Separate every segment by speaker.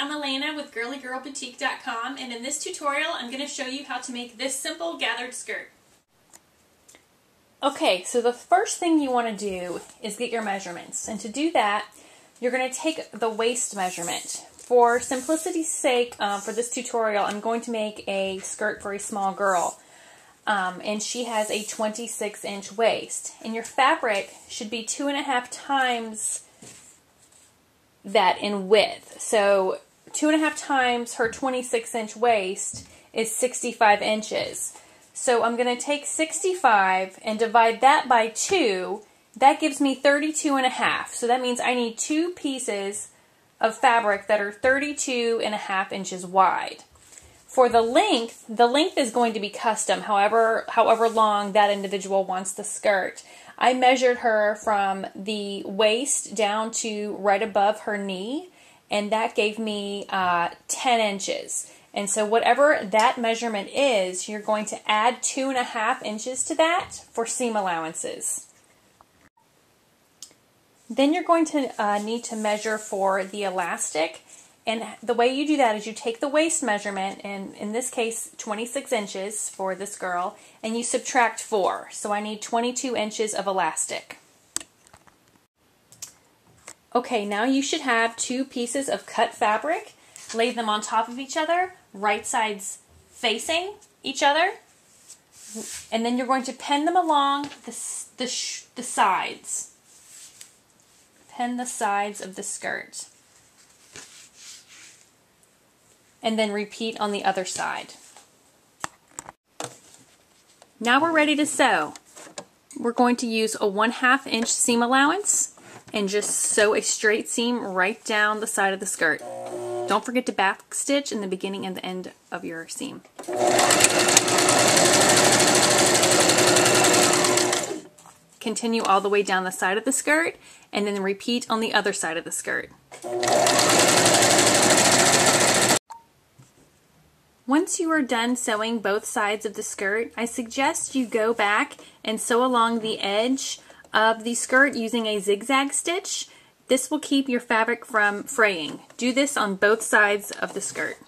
Speaker 1: I'm Elena with GirlyGirlBoutique.com, and in this tutorial I'm going to show you how to make this simple gathered skirt. Okay, so the first thing you want to do is get your measurements, and to do that you're going to take the waist measurement. For simplicity's sake, for this tutorial I'm going to make a skirt for a small girl, and she has a 26-inch waist, and your fabric should be 2.5 times that in width. So 2.5 times her 26-inch waist is 65 inches. So I'm going to take 65 and divide that by 2. That gives me 32.5. So that means I need 2 pieces of fabric that are 32.5 inches wide. For the length is going to be custom, however long that individual wants the skirt. I measured her from the waist down to right above her knee, and that gave me 10 inches. And so whatever that measurement is, you're going to add 2.5 inches to that for seam allowances. Then you're going to need to measure for the elastic. And the way you do that is you take the waist measurement, and in this case 26 inches for this girl, and you subtract 4. So I need 22 inches of elastic. Okay, now you should have 2 pieces of cut fabric. Lay them on top of each other, right sides facing each other. And then you're going to pin them along the sides. Pin the sides of the skirt. And then repeat on the other side. Now we're ready to sew. We're going to use a 1/2 inch seam allowance and just sew a straight seam right down the side of the skirt. Don't forget to backstitch in the beginning and the end of your seam. Continue all the way down the side of the skirt and then repeat on the other side of the skirt. Once you are done sewing both sides of the skirt, I suggest you go back and sew along the edge of the skirt using a zigzag stitch. This will keep your fabric from fraying. Do this on both sides of the skirt.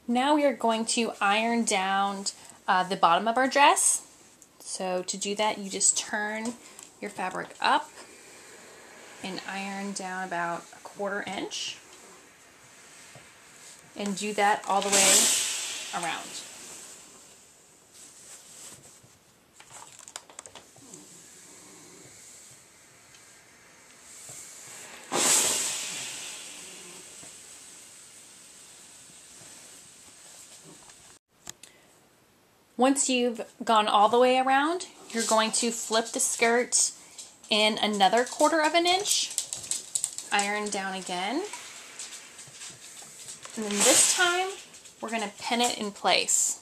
Speaker 1: Now we are going to iron down the bottom of our dress. So to do that, you just turn your fabric up and iron down about 1/4 inch, and do that all the way around. Once you've gone all the way around, you're going to flip the skirt in another 1/4 inch, iron down again, and then this time we're going to pin it in place.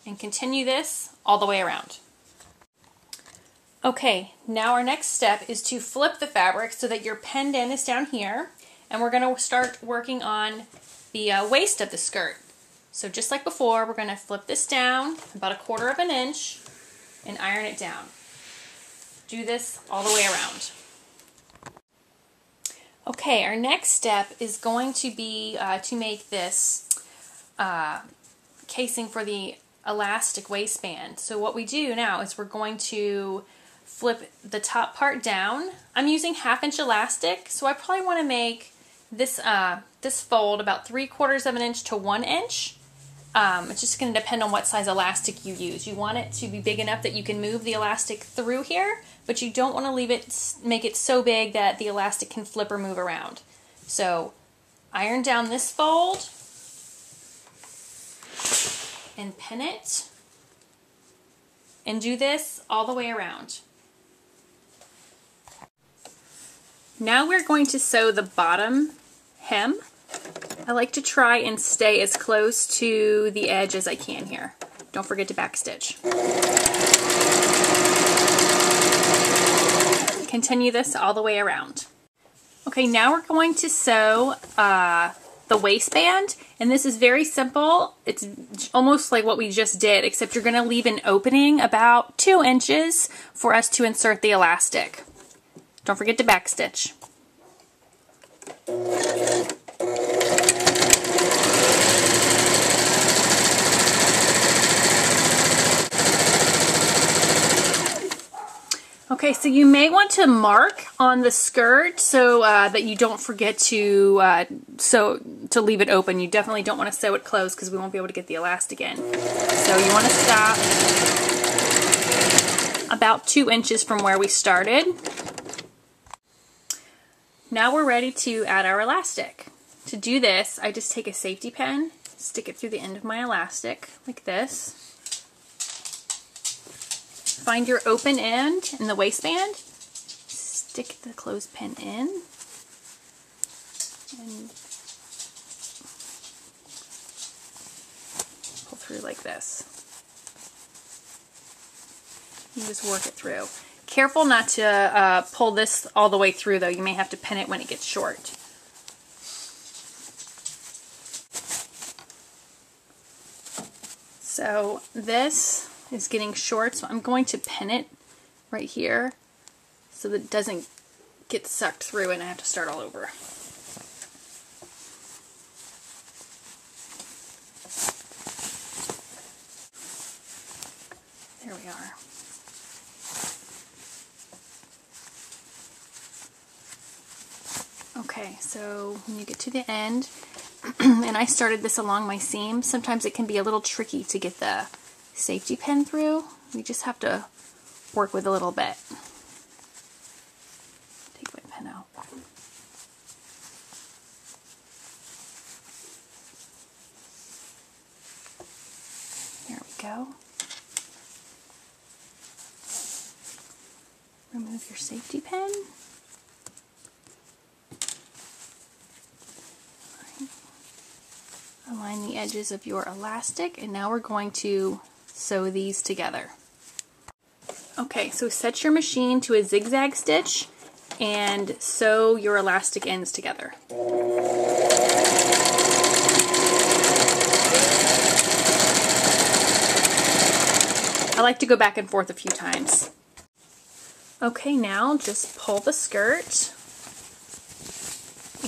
Speaker 1: And continue this all the way around. Okay, now our next step is to flip the fabric so that your pinned in is down here, and we're going to start working on the waist of the skirt. So just like before, we're going to flip this down about 1/4 inch and iron it down. Do this all the way around. Okay, our next step is going to be to make this casing for the elastic waistband. So what we do now is we're going to flip the top part down. I'm using 1/2 inch elastic, so I probably want to make this this fold about 3/4 inch to 1 inch. It's just going to depend on what size elastic you use. You want it to be big enough that you can move the elastic through here, but you don't want to make it so big that the elastic can flip or move around. So iron down this fold and pin it, and do this all the way around. Now we're going to sew the bottom hem. I like to try and stay as close to the edge as I can here. Don't forget to backstitch. Continue this all the way around. Okay, now we're going to sew the the waistband, and this is very simple. It's almost like what we just did, except you're going to leave an opening about 2 inches for us to insert the elastic. Don't forget to backstitch. Okay, so you may want to mark on the skirt so that you don't forget to leave it open. You definitely don't want to sew it closed because we won't be able to get the elastic in. So you want to stop about 2 inches from where we started. Now we're ready to add our elastic. To do this, I just take a safety pin, stick it through the end of my elastic like this. Find your open end in the waistband, stick the clothespin in, and pull through like this. You just work it through. Careful not to pull this all the way through though, you may have to pin it when it gets short. So this is getting short, so I'm going to pin it right here so that it doesn't get sucked through and I have to start all over. There we are. Okay, so when you get to the end, and I started this along my seam, sometimes it can be a little tricky to get the safety pin through. We just have to work with a little bit. Take my pin out. There we go. Remove your safety pin. Align the edges of your elastic, and now we're going to sew these together. Okay, so set your machine to a zigzag stitch and sew your elastic ends together. I like to go back and forth a few times. Okay, now just pull the skirt,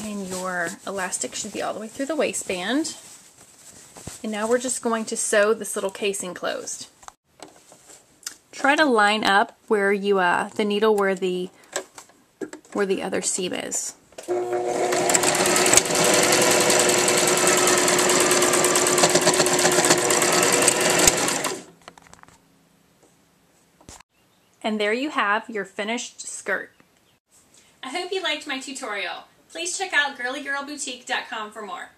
Speaker 1: and your elastic should be all the way through the waistband. And now we're just going to sew this little casing closed. Try to line up where you the needle where the other seam is. And there you have your finished skirt. I hope you liked my tutorial. Please check out girlygirlboutique.com for more.